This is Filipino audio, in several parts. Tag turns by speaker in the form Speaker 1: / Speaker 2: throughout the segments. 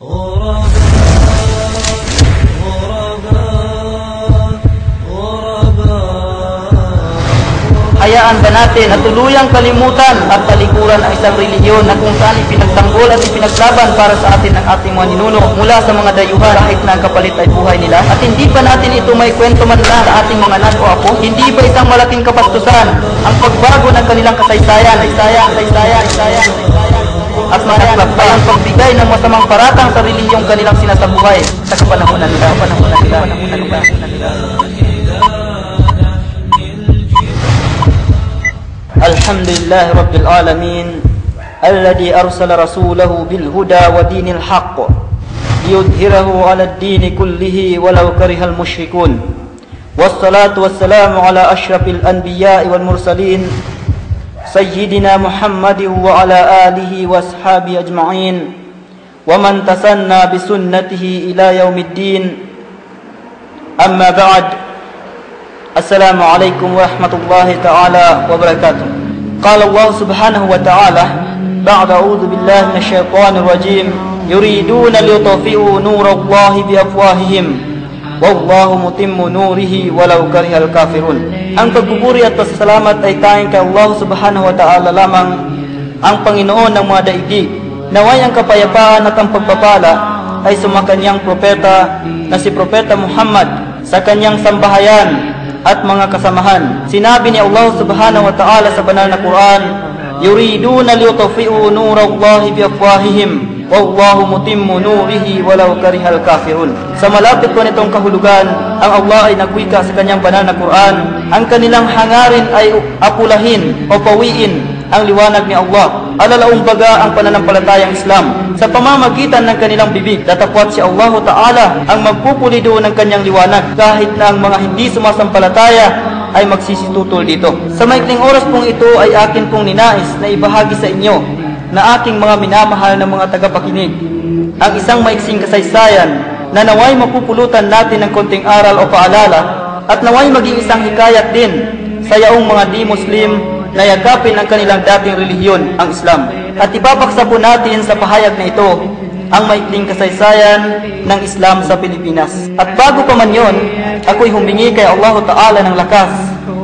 Speaker 1: Hayaan ba natin na tuluyang kalimutan at talikuran ang isang relihiyon na kung saan ipinagtanggol at ipinaglaban para sa atin ng ating mga ninuno mula sa mga dayuhan kahit na ang kapalit ay buhay nila? At hindi ba natin ito may kwento man lang sa ating mga anak o apo? Hindi ba isang malaking kapastusan ang pagbago ng kanilang kasaysayan at managlakbay ang pagbigay ng masamang paratang sa relihiyong kanilang sinasabuhay sa kapanahunan nila. Alhamdulillah Rabbil Alamin Alladhi arsala rasulahu bilhuda wa dinil haqq liyudhhirahu ala ad-din kullihi walau karihal musyrikun. Wassalatu wassalamu ala ashrafil anbiya'i wal mursalin Sayyidina Muhammadin wa ala alihi wa ashabihi ajma'in wa man tasanna bisunnatihi ila yaumiddin. Amma ba'd. Assalamu alaikum warahmatullahi ta'ala wabarakatuh. Qala Allah subhanahu wa ta'ala ba'da a'udhu billahi minasyaitanir rajim yuriduna liyutfi'u nurallahi biafwahihim wallahu mutimmu nurihi walau karihal kafirun. Ang pagpupuri at pasasalamat ay tanging kay Allah subhanahu wa ta'ala lamang, ang Panginoon ng mga daigdig. Naway ang kapayapaan at ang pagpapala ay sumakanyang propeta na si Propeta Muhammad, sa kanyang sambahayan at mga kasamahan. Sinabi ni Allah subhanahu wa ta'ala sa banal na Quran, yuriduna liyutfi'u nurallahi biafwahihim wallahu mutimmu nurihi walau karihal kafirun. Sa malapit po nitong kahulugan, ang Allah ay nagwika sa kanyang banal na Quran, ang kanilang hangarin ay apulahin o pawiin ang liwanag ni Allah, alalaong baga ang pananampalatayang Islam sa pamamagitan ng kanilang bibig. Datapwat si Allah Ta'ala ang magpupulido ng kanyang liwanag kahit na ang mga hindi sumasampalataya ay magsisitutol dito. Sa maikling oras pong ito ay akin pong ninais na ibahagi sa inyo na aking mga minamahal na mga tagapakinig ang isang maiksing kasaysayan na naway mapupulutan natin ng konting aral o paalala at naway maging isang hikayat din sa yaong mga di-Muslim na yakapin ang kanilang dating relihiyon, ang Islam. At ipapaksa po natin sa pahayag na ito ang maikling kasaysayan ng Islam sa Pilipinas. At bago pa man yon, ako'y humingi kay Allah Ta'ala ng lakas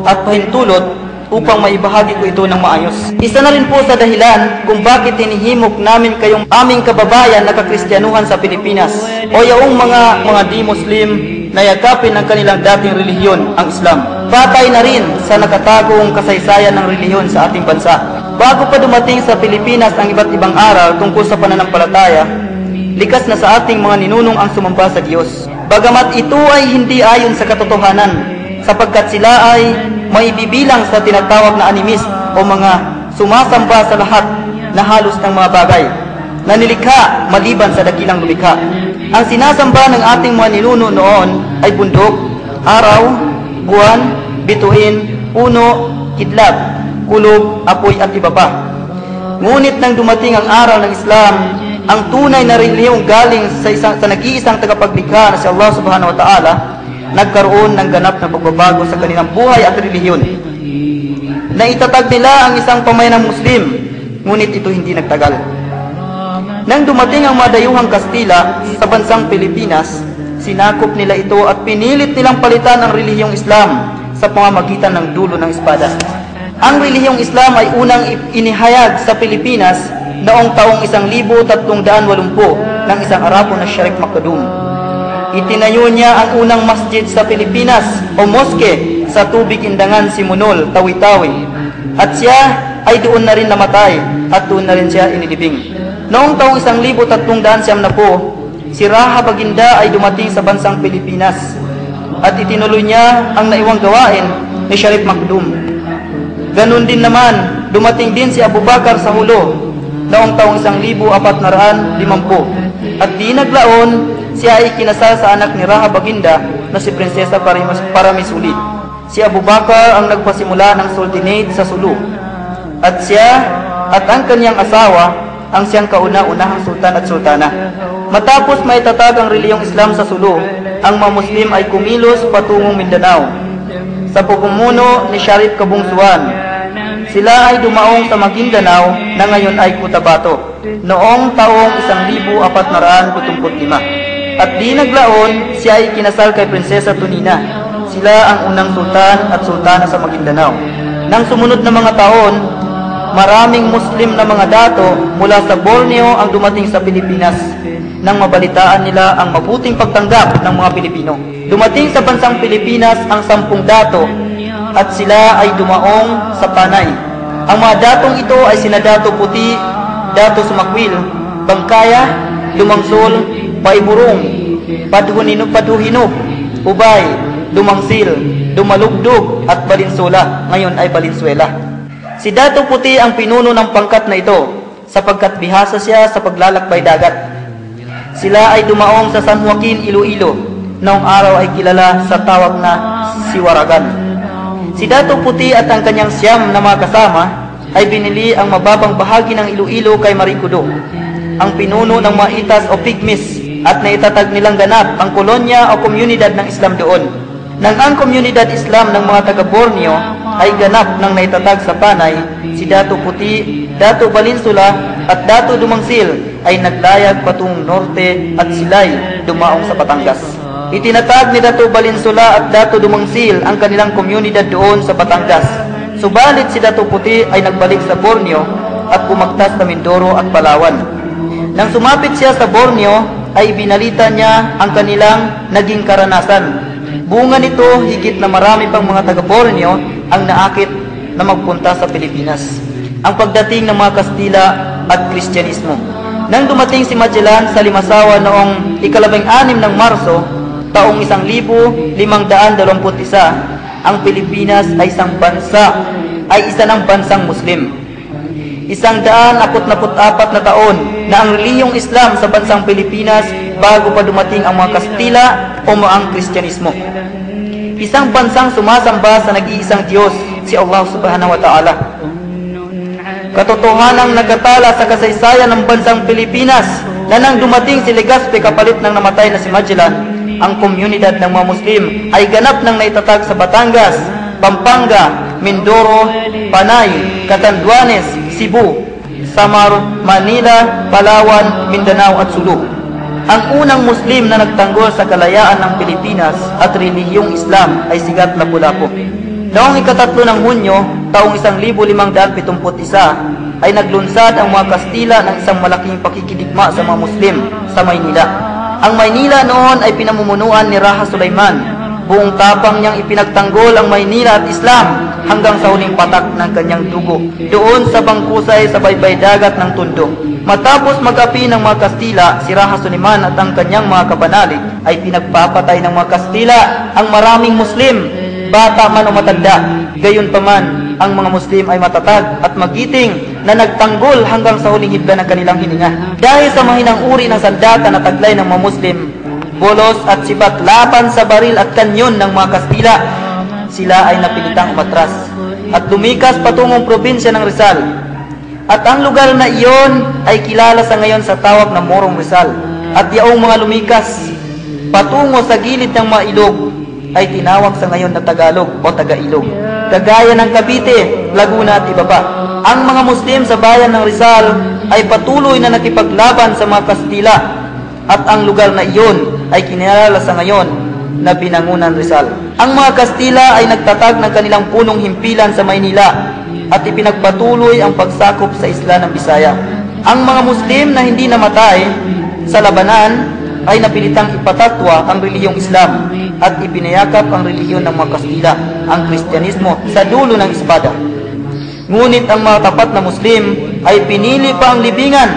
Speaker 1: at pahintulot upang maibahagi ko ito ng maayos. Isa na rin po sa dahilan kung bakit hinihimok namin kayong aming kababayan na kakristyanuhan sa Pilipinas o yaong mga di-Muslim na yakapin ang kanilang dating relihiyon, ang Islam. Patay na rin sa nakatagong kasaysayan ng relihiyon sa ating bansa. Bago pa dumating sa Pilipinas ang iba't ibang aral tungkol sa pananampalataya, likas na sa ating mga ninunong ang sumamba sa Diyos. Bagamat ito ay hindi ayon sa katotohanan, sapagkat sila ay maibibilang sa tinatawag na animist o mga sumasamba sa lahat na halos ng mga bagay na nilikha maliban sa dakilang lumikha. Ang sinasamba ng ating mga ninuno noon ay bundok, araw, buwan, bituin, puno, kidlat, kulog, apoy at iba pa. Ngunit nang dumating ang aral ng Islam, ang tunay na relihiyong galing sa nag-iisang tagapaglikha na si Allah subhanahu wa ta'ala, nagkaroon ng ganap na pagbabago sa kanilang buhay at relihiyon. Naitatag nila ang isang pamayanang Muslim, ngunit ito hindi nagtagal. Nang dumating ang mga dayuhang Kastila sa bansang Pilipinas, sinakop nila ito at pinilit nilang palitan ang relihiyong Islam sa pamamagitan ng dulo ng espada. Ang relihiyong Islam ay unang inihayag sa Pilipinas noong taong 1380 ng isang Arabo na Sheikh Makdum. Itinayo niya ang unang masjid sa Pilipinas o moske sa Tubig Indangan, Simunol, Tawi-Tawi. At siya ay doon na rin namatay at doon na rin siya inilibing. Noong taong 1390, si Raha Baginda ay dumating sa bansang Pilipinas at itinuloy niya ang naiwang gawain ni Sharif Makdum. Ganon din naman, dumating din si Abu Bakar sa Hulo noong taong 1450 at di naglaon, siya ay kinasal sa anak ni Raha Baginda na si Prinsesa Paramisuli. Si Abu Bakar ang nagpasimula ng sultanate sa Sulu at siya at ang kanyang asawa ang siyang kauna-unahang sultan at sultana. Matapos maitatag ang relihiyong Islam sa Sulu, ang mga Muslim ay kumilos patungong Mindanao sa pamumuno ni Sharif Kabungsuan. Sila ay dumaong sa Maguindanao na ngayon ay Cotabato. noong taong 1475. At di naglaon, siya ay kinasal kay Prinsesa Tunina. Sila ang unang sultan at sultana sa Maguindanao. Nang sumunod na mga taon, maraming Muslim na mga dato mula sa Borneo ang dumating sa Pilipinas nang mabalitaan nila ang mabuting pagtanggap ng mga Pilipino. Dumating sa bansang Pilipinas ang 10 dato at sila ay dumaong sa Panay. Ang mga datong ito ay sina Dato Puti, Dato Sumakwil, Bangkaya, Lumangsol, Paiburong, Paduhinog, Ubay, Lumangsil, Dumalugdog at Balinsula, ngayon ay Balinsuela. Si Dato Puti ang pinuno ng pangkat na ito sapagkat bihasa siya sa paglalakbay dagat. Sila ay dumaong sa San Joaquin, Iloilo. Noong araw ay kilala sa tawag na Siwaragan. Si Dato Puti at ang kanyang 9 na mga kasama ay binili ang mababang bahagi ng Iloilo kay Maricudo, ang pinuno ng mga Itas o Pigmis, at naitatag nilang ganap ang kolonya o komunidad ng Islam doon. Nang ang komunidad Islam ng mga taga Borneo ay ganap ng naitatag sa Panay, si Dato Puti, Dato Balinsula at Dato Dumangsil ay naglayag patungong norte at sila'y dumaong sa Batangas. Itinatag ni Dato Balinsula at Dato Dumangsil ang kanilang komunidad doon sa Batangas. Subalit si Dato Puti ay nagbalik sa Borneo at bumagtas sa Mindoro at Palawan. Nang sumapit siya sa Borneo ay binalita niya ang kanilang naging karanasan. Bunga nito, higit na marami pang mga taga Borneo ang naakit na magpunta sa Pilipinas. Ang pagdating ng mga Kastila at Kristyanismo. Nang dumating si Magellan sa Limasawa noong 16 ng Marso, taong 1521, ang Pilipinas ay isa ng bansang Muslim. 144 na taon na ang relihiyong Islam sa bansang Pilipinas bago pa dumating ang mga Kastila o ang Kristyanismo. Isang bansang sumasamba sa nag-iisang Diyos, si Allah Subhanahu wa Ta'ala. Katotohanang nagkatala sa kasaysayan ng bansang Pilipinas na nang dumating si Legazpi kapalit ng namatay na si Magellan, ang komunidad ng mga Muslim ay ganap ng naitatag sa Batangas, Pampanga, Mindoro, Panay, Catanduanes, Cebu, Samar, Manila, Palawan, Mindanao at Sulu. Ang unang Muslim na nagtanggol sa kalayaan ng Pilipinas at relihiyong Islam ay si Gat Lapu-Lapu. Noong 3 ng Hunyo, taong 1571, ay naglunsad ang mga Kastila ng isang malaking pakikidigma sa mga Muslim sa Maynila. Ang Maynila noon ay pinamumunuan ni Raja Sulaiman. Buong tapang niyang ipinagtanggol ang Maynila at Islam hanggang sa huling patak ng kanyang dugo doon sa bangkusay sa baybay dagat ng Tondo. Matapos mag-api ng mga Kastila, si Raja Sulaiman at ang kanyang mga kabanalig ay pinagpapatay ng mga Kastila ang maraming Muslim, bata man o matanda. Gayunpaman, ang mga Muslim ay matatag at magiting na nagtanggol hanggang sa huling hibla ng kanilang hininga. Dahil sa mahinang uri ng sandata na taglay ng mga Muslim, bolos at sibat laban sa baril at kanyon ng mga Kastila, sila ay napilitang umatras at lumikas patungong probinsya ng Rizal. At ang lugar na iyon ay kilala sa ngayon sa tawag na Morong Rizal. At yaong mga lumikas patungo sa gilid ng mga ilog ay tinawag sa ngayon na Tagalog o Taga-Ilog, kagaya ng Cavite, Laguna at iba pa. Ang mga Muslim sa bayan ng Rizal ay patuloy na nakipaglaban sa mga Kastila at ang lugar na iyon ay kinilala sa ngayon na Binangunan Rizal. Ang mga Kastila ay nagtatag ng kanilang punong himpilan sa Maynila at ipinagpatuloy ang pagsakop sa isla ng Bisaya. Ang mga Muslim na hindi namatay sa labanan ay napilitang ipatatwa ang relihiyong Islam at ipinayakap ang relihiyon ng mga Kastila, ang Kristyanismo, sa dulo ng espada. Ngunit ang mga tapat na Muslim ay pinili pa ang libingan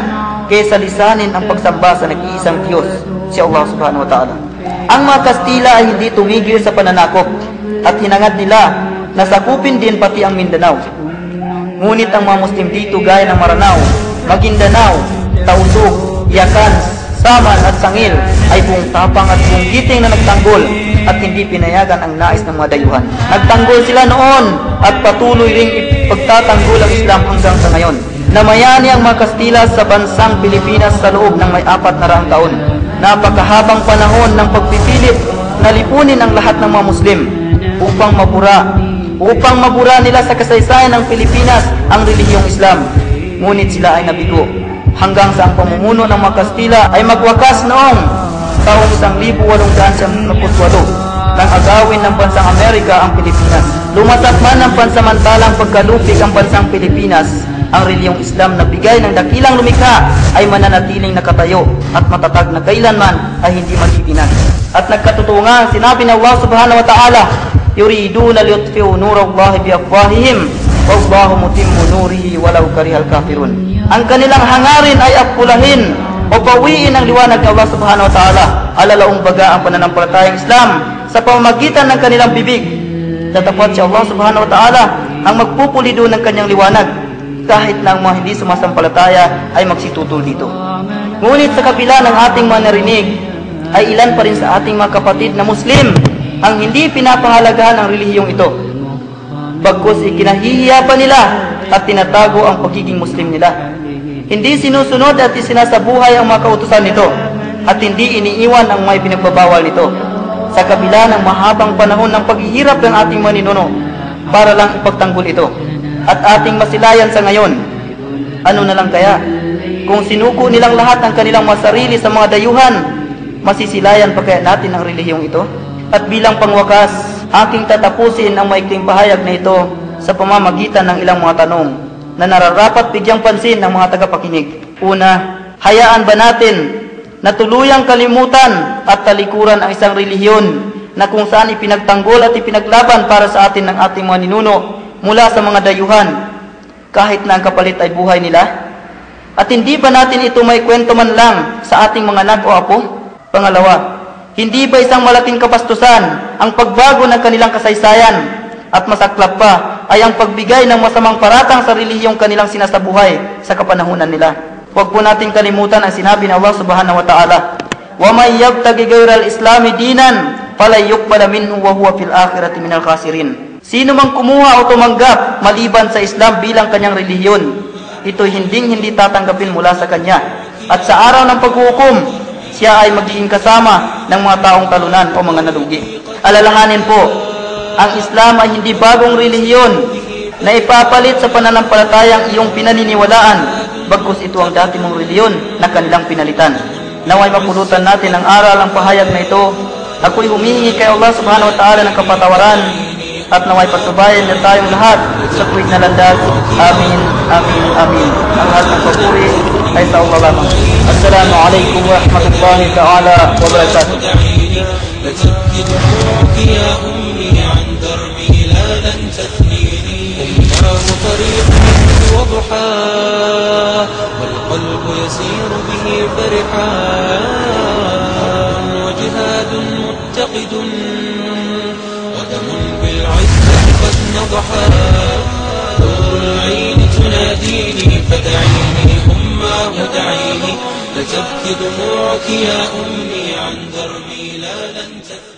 Speaker 1: kaysa lisanin ang pagsamba sa nag-iisang Diyos, si Allah Subhanahu wa Ta'ala. Ang mga Kastila ay hindi tumigil sa pananakop at hinangad nila na sakupin din pati ang Mindanao. Ngunit ang mga Muslim dito gaya ng Maranao, Maguindanao, Tausug, Yakan, Saman at Sangil ay buong tapang at buong giting na nagtanggol at hindi pinayagan ang nais ng mga dayuhan. Nagtanggol sila noon at patuloy ring ipagtatanggol ang Islam hanggang sa ngayon. Namayani ang mga Kastila sa bansang Pilipinas sa loob ng may 400 taon. Napakahabang panahon ng pagpipilit na lipunin ang lahat ng mga Muslim upang mabura nila sa kasaysayan ng Pilipinas ang relihiyong Islam. Ngunit sila ay nabigo hanggang sa ang pamumuno ng mga Kastila ay magwakas noong taong 1898 nang agawin ng bansang Amerika ang Pilipinas. Lumatak man ang pansamantalang pagkalupig ang bansang Pilipinas, ang reliyong Islam na bigay ng dakilang lumikha ay mananatiling nakatayo at matatag na kailanman ay hindi matitinag. At nagkatotoo nga ang sinabi ng Allah subhanahu wa ta'ala, yuriduna liyutfi'u nurallahi biafwahihim wallahu mutimmu nurihi walau karihal kafirun. Ang kanilang hangarin ay apulahin o bawiin ang liwanag ng Allah subhanahu wa ta'ala, alalaong baga ang pananampalatayang Islam sa pamamagitan ng kanilang bibig. Tatapat si Allah subhanahu wa ta'ala ang magpupulido ng kanyang liwanag, kahit na ang mga hindi sumasampalataya ay magsitutol dito. Ngunit sa kabila ng ating mga narinig, ay ilan pa rin sa ating mga kapatid na Muslim ang hindi pinapahalagahan ang relihiyong ito. Bagkus ikinahihiya pa nila at tinatago ang pagiging Muslim nila. Hindi sinusunod at isinasabuhay ang mga kautusan nito at hindi iniiwan ang may pinagbabawal nito. Sa kabila ng mahabang panahon ng paghihirap ng ating mga ninuno para lang ipagtanggol ito at ating masilayan sa ngayon, ano na lang kaya kung sinuko nilang lahat ng kanilang masarili sa mga dayuhan, masisilayan pa kaya natin ang relihiyong ito? At bilang pangwakas, aking tatapusin ang maikling pahayag na ito sa pamamagitan ng ilang mga tanong na nararapat bigyang pansin ng mga tagapakinig. Una, hayaan ba natin na tuluyang kalimutan at talikuran ang isang relihiyon na kung saan ipinagtanggol at ipinaglaban para sa atin ng ating mga ninuno mula sa mga dayuhan, kahit na ang kapalit ay buhay nila? At hindi ba natin ito may kwento man lang sa ating mga anak o apo? Pangalawa, hindi ba isang malaking kapastusan ang pagbago ng kanilang kasaysayan at masaklap pa ay ang pagbigay ng masamang paratang sa relihiyong kanilang sinasabuhay sa kapanahunan nila? Huwag po natin kalimutan ang sinabi ng Allah subhanahu wa ta'ala, وَمَنْ يَبْتَغِ غَيْرَ الْإِسْلَامِ دِينًا فَلَنْ يُقْبَلَ مِنْهُ وَهُوَ فِي الْآخِرَةِ مِنَ الْخَاسِرِينَ. Sino mang kumuha o tumanggap maliban sa Islam bilang kanyang relihiyon, ito'y hindi tatanggapin mula sa kanya. At sa araw ng paghuhukom, siya ay magiging kasama ng mga taong talunan o mga nalugi. Alalahanin po, ang Islam ay hindi bagong relihiyon na ipapalit sa pananampalatayang iyong pinaniniwalaan, bagkus ito ang dati mong relihiyon na kanilang pinalitan. Naway mapulutan natin ang aral ang pahayag na ito. Ako'y humihingi kay Allah subhanahu wa ta'ala ng kapatawaran at naway pagsubayan na tayong lahat sa tuwid na landas. Amin, amin, amin. Ang lahat ng papuri ay sa Allah lamang. Assalamu alaikum wa rahmatullahi ta'ala wa barakatuh.
Speaker 2: والقلب يسير به فرحا وجهاد متقد ودم بالعزة قد نضحا نور العين تناديني فدعيني أماه دعيني لتبكي دموعك يا أمي عن دربي لا لن تثني.